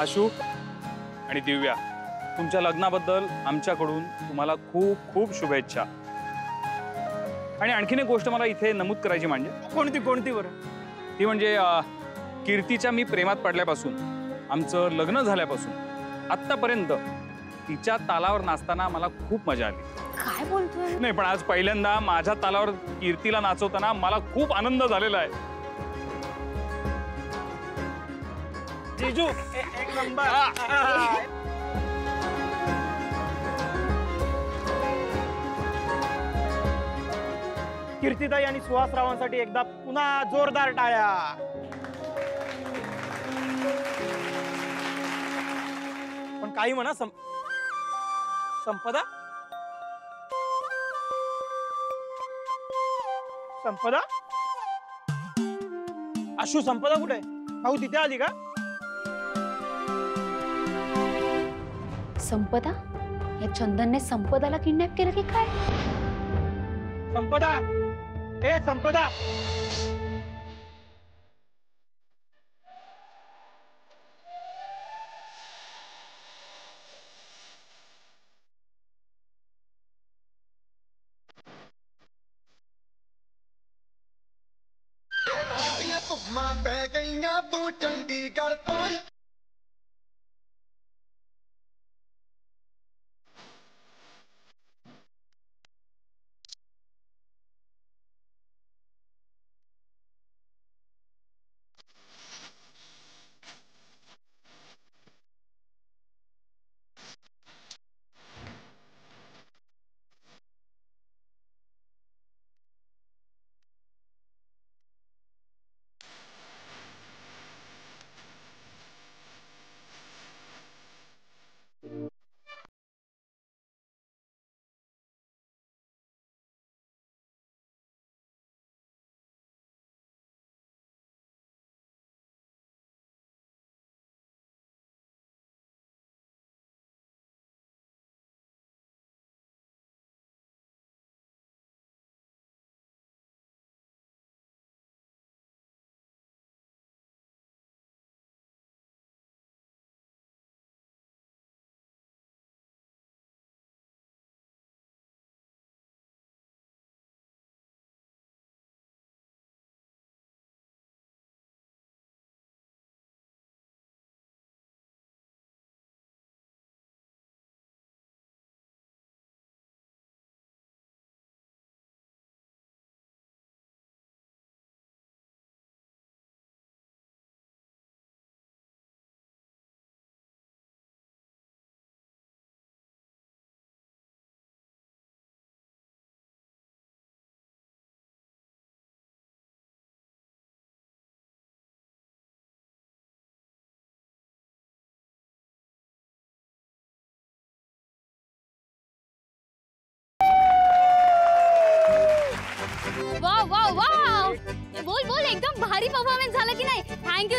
आशू आणि दिव्या, तुमच्या लग्नाबद्दल आमच्याकडून तुम्हाला खूप खूप शुभेच्छा। आणि आणखीन एक गोष्ट मला इथे नमूद करायची म्हणजे कोणती बरं? ती म्हणजे कीर्तीच्या मी प्रेमात पडल्यापासून, आमचं लग्न झाल्यापासून आत्तापर्यंत तिच्या तालावर नाचताना मला खूप मजा आली। काय बोलतोय? नाही, पण आज पहिल्यांदा माझ्या तालावर कीर्तीला नाचवताना मला खूप आनंद झालेला आहे। जीजू एक नंबर। कीर्तिताई आणि सुहासरावांसाठी एकदा पुन्हा जोरदार टाळ्या। पण काही म्हणा संपदा आशू, संपदा कुठे? भाऊ तिथे आली का? संपदा? या चंदनने संपदाला किडनॅप केलं की काय? संपदा, ए संपदा। बोल एकदम भारी परफॉर्मन्स झाला की नाही? Thank you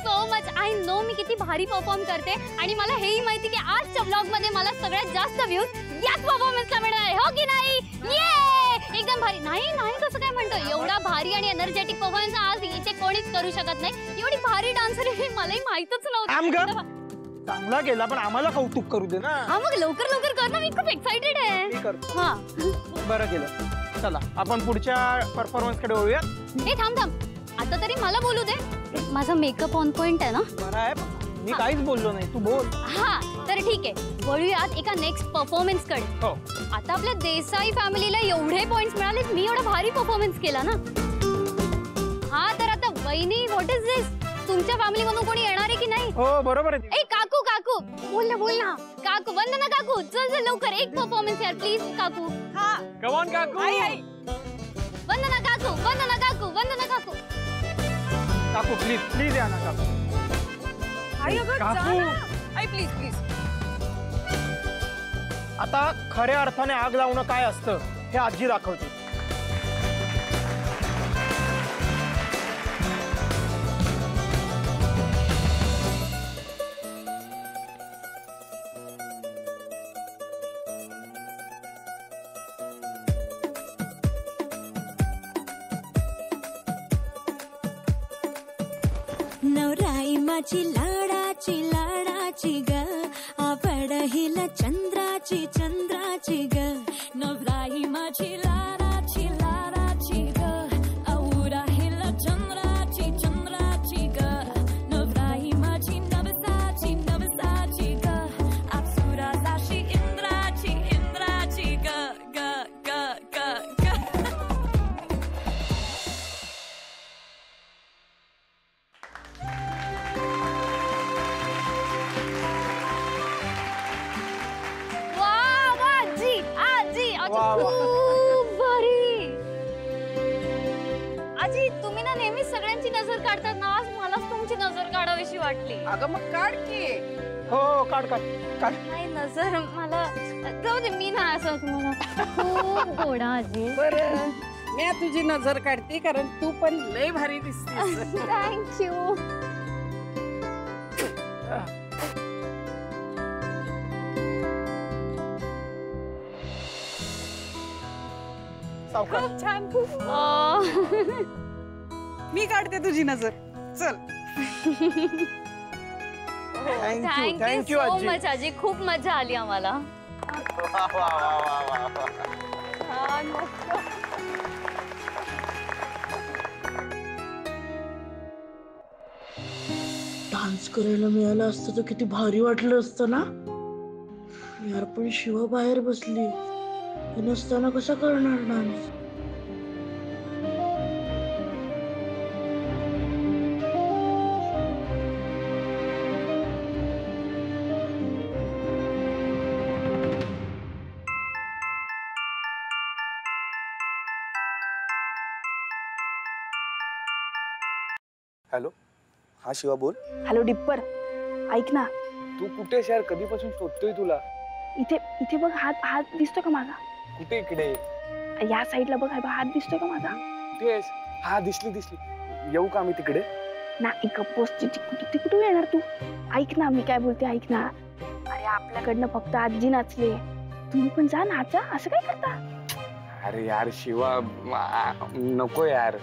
so much. I know मी किती भारी परफॉर्म करते आणि मला हेही माहिती की आजच्या व्लॉग मध्ये मला सगळ्यात जास्त व्ह्यूज याच परफॉर्मन्सला मिळणार आहे, हो की नाही? ये एकदम भारी। नाही कसं काय म्हणतो? एवढा भारी आणि एनर्जेटिक परफॉर्मन्स आज इथे कोणीच करू शकत नाही। एवढी भारी डान्सर हे मलाही माहितच नव्हतं। चांगला केला, पण आम्हाला कौतुक करू दे ना। हा, मग लवकर कर ना, मी खूप एक्साइटेड आहे। मी करतो। हा, बरं केलं। चला आपण पुढच्या परफॉर्मन्स कडे वळूया। ए थांब, आता तरी मला बोलू दे। माझा मेकअप ऑन पॉइंट आहे ना? बरं आहे, मी काहीच बोललो नाही, तू बोल। हा तर ठीक आहे, वळूयात एका नेक्स्ट परफॉर्मन्स कडे। हो, आता आपल्या देसाई फॅमिलीला एवढे पॉइंट्स मिळाले, मी एवढा भारी परफॉर्मन्स केला ना। हा तर आता वहिनी, व्हॉट इज दिस? तुमच्या फॅमिली मधून कोणी येणार आहे की नाही? हो बरोबर आहे। ए काकू बोल ना काकू, वंदना काकू, चल लवकर एक परफॉर्मन्स यार प्लीज काकू। हा कम ऑन काकू। वंदना काकू काकू प्लीज या ना काकू। प्लीज आता खऱ्या अर्थाने आग लावणं काय असतं हे आजी दाखवते। नवराई माझी लाडाची लाडाची लाडाची ग आवड हिला चंद्राची चंद्राची ग नवराई माझी लाडाची लाडाची ग औरा हिला चंद्राची चंद्राची ग नवराई माझी नवसाची नवसाची ग अप्सरा साशी इंद्राची इंद्राची ग ग ग ग ग वा वा आजी आजी आजी वा, वा. खूप भारी. आजी तुम्ही ना नेहमी सगळ्यांची नजर काढतात ना, आज मलाच तुमची नजर काढावीशी वाटली. अगं मग काढ की. हो काढ काढ काढ. नाही नजर मला जाऊ दे, मी ना असं तुम्हाला खूप गोडा आजी. बरं मी तुझी नजर काढते कारण तू पण लय भारी दिसतेस. थँक्यू. सावकाश. खूप छान खूप. मी काढते तुझी नजर. चल. थँक्यू थँक्यू थँक्यू सो आजी. मच आजी, खूप मजा आली आम्हाला. वा, वा, वा, वा, वा, वा. छान मस्त. डान्स करायला मिळालं असतं तर किती भारी वाटलं असतं ना यार. पण शिवा बाहेर बसली, हे नसताना कसा करणार डान्स? हॅलो, हा शिवा बोल. हॅलो डिप्पर, ऐक ना. तू कुठेस यार? कधीपासून शोधतोय तुला. इथे इथे बघ, हात दिसतोय का माझा? कुठे? इकडे या साईडला बघ, हात दिसतोय का माझा? कुठेस? हा दिसली दिसली. येऊ का मी तिकडे? नाही पोस्ट तिथे कुठे येणार तू? ऐक ना, मी काय बोलते ऐक ना. अरे आपल्याकडनं फक्त आजी नाचले, तुम्ही पण जा नाचा. असं काय करता? अरे यार शिवा, नको यार.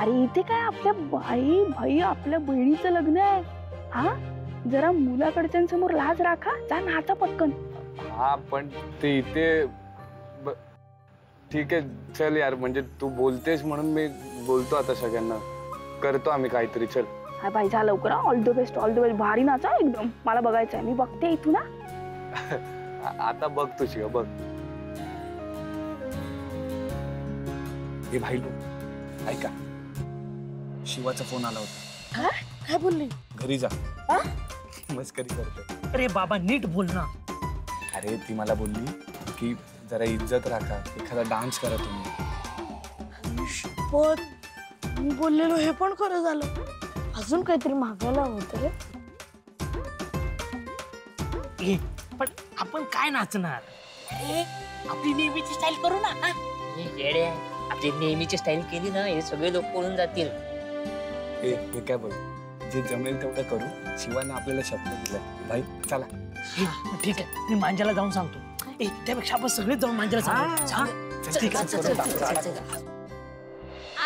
अरे इथे काय आपल्या भाई आपल्या बहिणीचं लग्न आहे. हा जरा मुलाकडच्यांसमोर लाज राखा, जा नाचा पटकन. हा पण ते इथे ठीक आहे चल यार. म्हणजे तू बोलतेस म्हणून मी बोलतो आता सगळ्यांना. करतो आम्ही काहीतरी. चल हा बाई, जा लवकर. All the best, all the best. भारी नाचा एकदम. मला बघायचं आहे, मी बघते इथून ना. आता बघ तू शिवा बघ. हे भाई लोक ऐका, शिवाचा फोन आला होता. काय बोलली? घरी जा. मस्करी करते. अरे बाबा नीट बोल ना. अरे ती मला बोलली की जरा इज्जत राखा, एखादा डान्स करा तुम्ही. पण मी बोललेलो हे पण खरं झालं. अजून काहीतरी मागायला होतं रे. ए, पण आपण काय नाचणार? अरे आपली नेहमीची स्टाईल करू ना. हा? हे येडे आहे. आपली नेहमीची स्टाईल केली ना, हे सगळे लोक पळून जातील. हे काय बोल, जे जमेल तेवढं करू. शिवाने आपल्याला शब्द दिलाय. भाई चला. ए, ठीक आहे, मी मांजाला जाऊन सांगतो. ए, त्यापेक्षा आपण सगळेच जाऊन मांजाला सांगू. चल, ठीक आहे, चल, चल, चल, चल.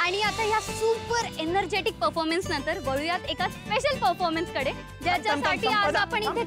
आणि आता या सुपर एनर्जेटिक परफॉर्मन्स नंतर वळूयात एका स्पेशल परफॉर्मन्स कडे, ज्याच्यासाठी आज आपण इथे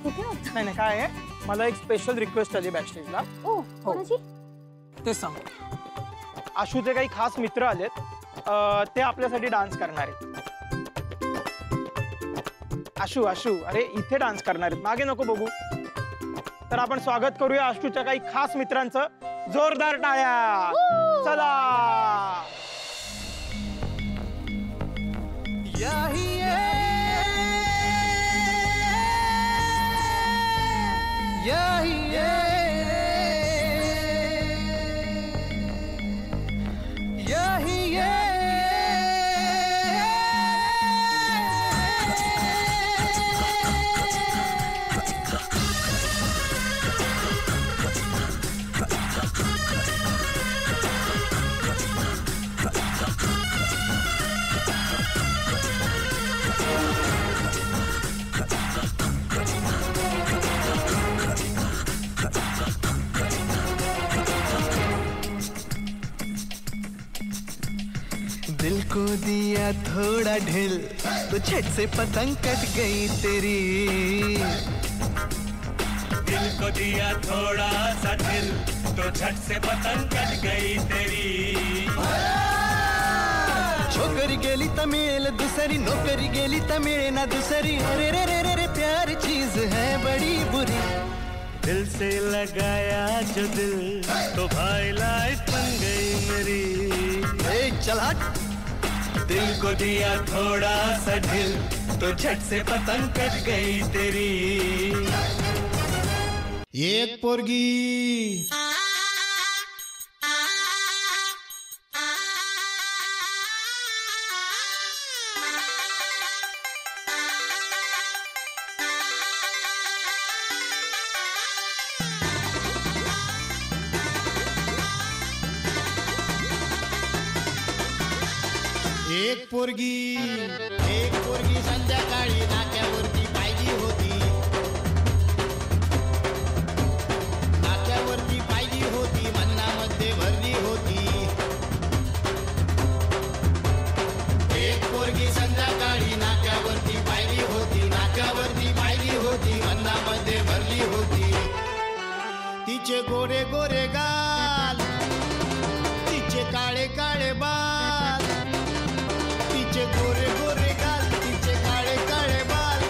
नाही नाही काय आहे, मला एक स्पेशल रिक्वेस्ट आली बॅकस्टेजला. ओ कोणाची? तेच सांग. आशूचे काही खास मित्र आलेत, ते आपल्यासाठी डान्स करणार आहेत. आशू आशू अरे इथे डान्स करणार आहेत, मागे नको बघू. तर आपण स्वागत करूया आशूच्या काही खास मित्रांचं. जोरदार टाळ्या. चला. दिया थोड़ा ढिल तो झट से पतंग कट गई तेरी। दिल को दिया थोड़ा सा ढिल तो झट से पतंग कट गई तेरी। छोकरी गेली तमिळ दुसरी नोकरी गेली तमिळ ना दुसरी। अरे रे रे रे रे प्यार चीज है बड़ी बुरी। दिल से लगाया जो दिल तो भाई लाइफ बन गई मेरी। चल हट। दिल को दिया थोड़ा सा ढिल तो झट से पतंग कट गई तेरी। एक पोरगी एक पोरगी संध्याकाळी नाक्यावरती पाहिली होती। नाक्यावरती पाहिली होती मन्नामध्ये भरली होती। एक पोरगी संध्याकाळी नाक्यावरती पाहिली होती। नाक्यावरती पाहिली होती मन्नामध्ये भरली होती। तिचे गोरे गोरे गाल तिचे काळे काळे बाल। तिचे गोरे गोरे गाल तिचे काळे काळे बाल।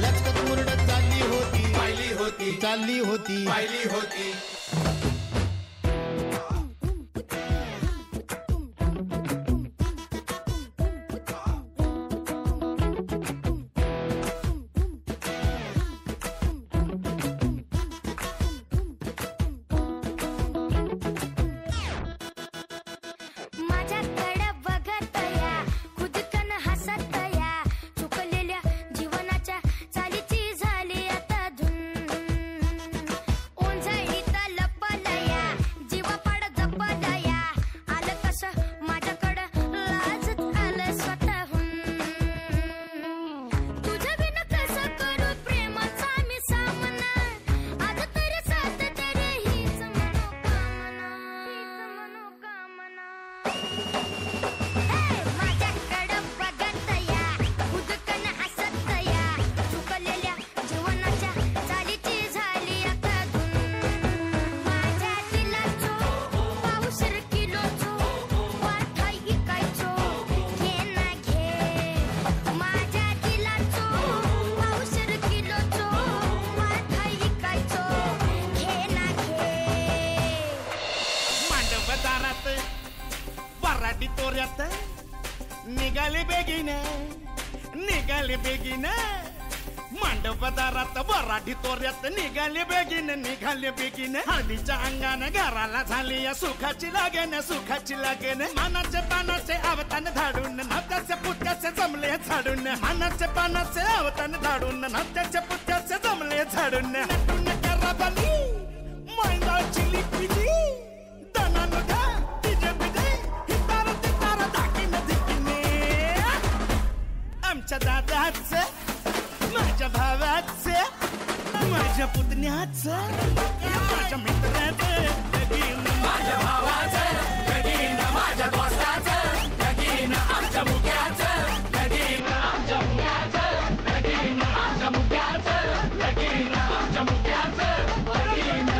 लचकत मुरडत चालली होती पाहिली होती चालली होती पाहिली होती। निघाले बेगीन मांडव दारात वराठी तोऱ्यात निघाले बेगीन हळदीच्या अंगाने घराला झाली या सुखाची लागेन मानाचे पानाचे आवतान धाडून नवत्याचे पुत्याचे जमले झाडून। मानाचे पानाचे आवतान धाडून नवत्याचे पुत्याचे जमले झाडून। नटून कराबाली मैंदाची लिपिली दनानु धा तिजे बिजे हितार तितार दाखीन दिकीने। आमच्या दादाचं माझ्या भावाचं माझ्या पुतण्याचं माझ्या मित्राचं लगीन माझ्या भावाचं लगीन माझ्या दोस्ताचं लगीन आमच्या मुक्याचं लगीन आमच्या मुक्याचं लगीन आमच्या मुक्याचं लगीन आमच्या मुक्याचं लगीन।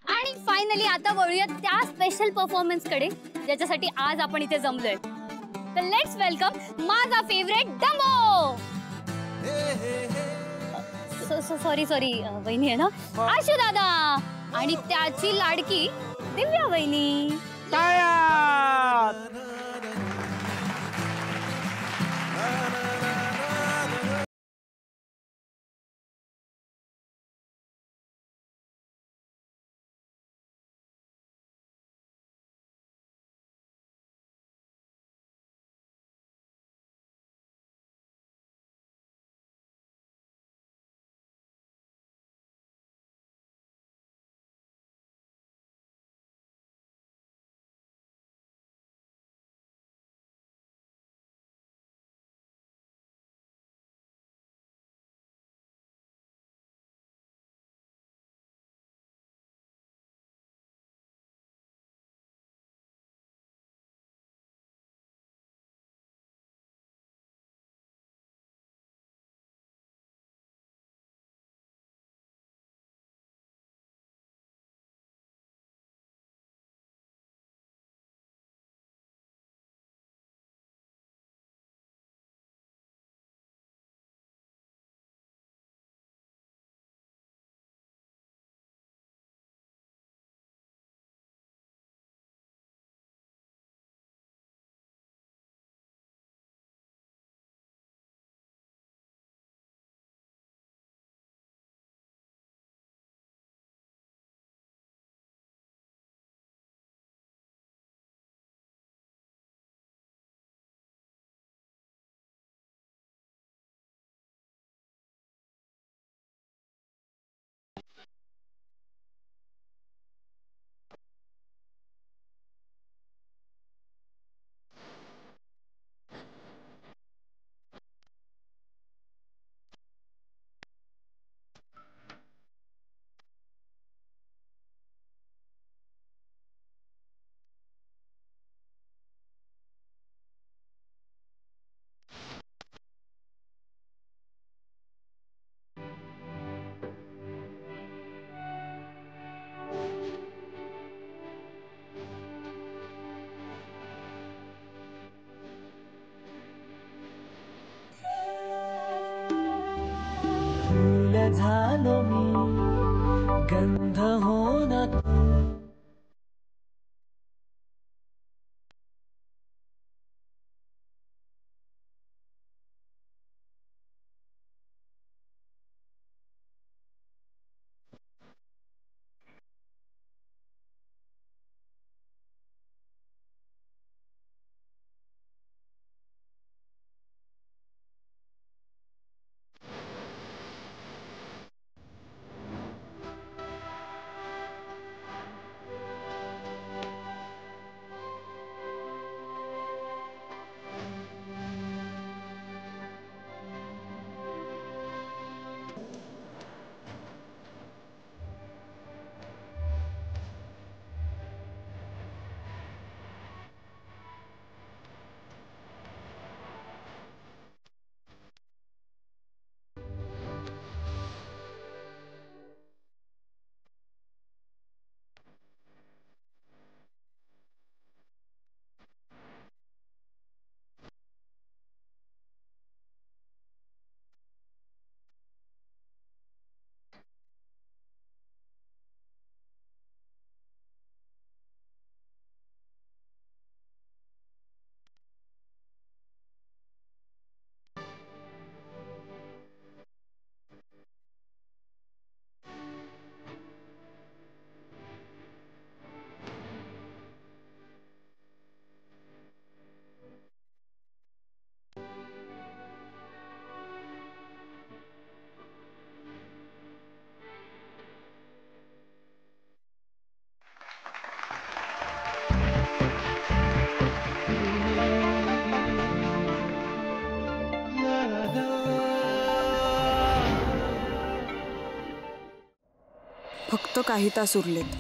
आणि फायनली आता वळूया त्या स्पेशल परफॉर्मन्स कडे ज्याच्यासाठी आज आपण इथे जमलोय। तर लेट्स वेलकम माझा फेवरेट डंबो। सॉरी वहिनी आहे ना आशू दादा आणि त्याची लाडकी दिव्या वहिनी। टाळ्या गंध होना. फक्त काही तास उरलेत.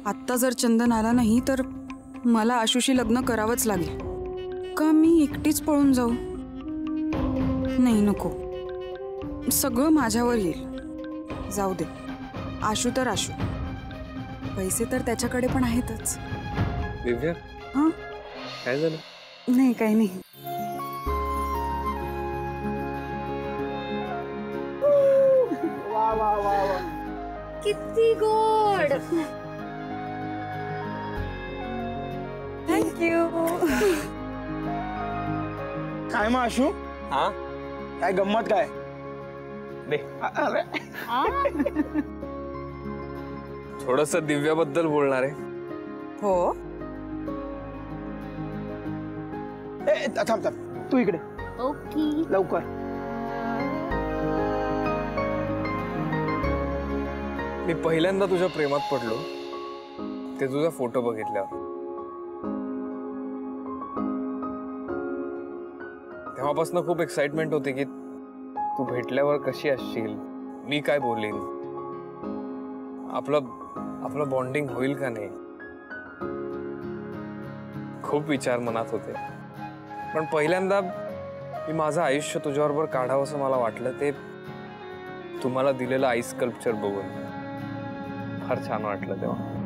आत्ता जर चंदन आला नाही तर मला आशुशी लग्न करावंच लागेल. का मी एकटीच पळून जाऊ? नाही, नको. सगळं माझ्यावर येईल. जाऊ दे. आशू तर आशू. पैसे तर त्याच्याकडे पण आहेतच. दिव्या, हां, काय झालं? नाही, काही नाही. वा वा वा वा. किती गोड. थँक्यू. काय मग आशू? हा, काय गंमत काय? दे. अरे थोडस दिव्याबद्दल बोलणार आहे. हो. थांब थांब, तू इकडे ओके. लवकर. मी पहिल्यांदा तुझ्या प्रेमात पडलो ते तुझा फोटो बघितल्यावर. तेव्हापासून खूप एक्साइटमेंट होती की तू भेटल्यावर कशी असशील, मी काय बोलीन, आपलं बॉन्डिंग होईल का नाही. खूप विचार मनात होते. पण पहिल्यांदा मी माझं आयुष्य तुझ्याबरोबर काढावं असं मला वाटलं ते तुम्हाला दिलेलं आईस स्कल्पचर बघून फार छान वाटलं तेव्हा.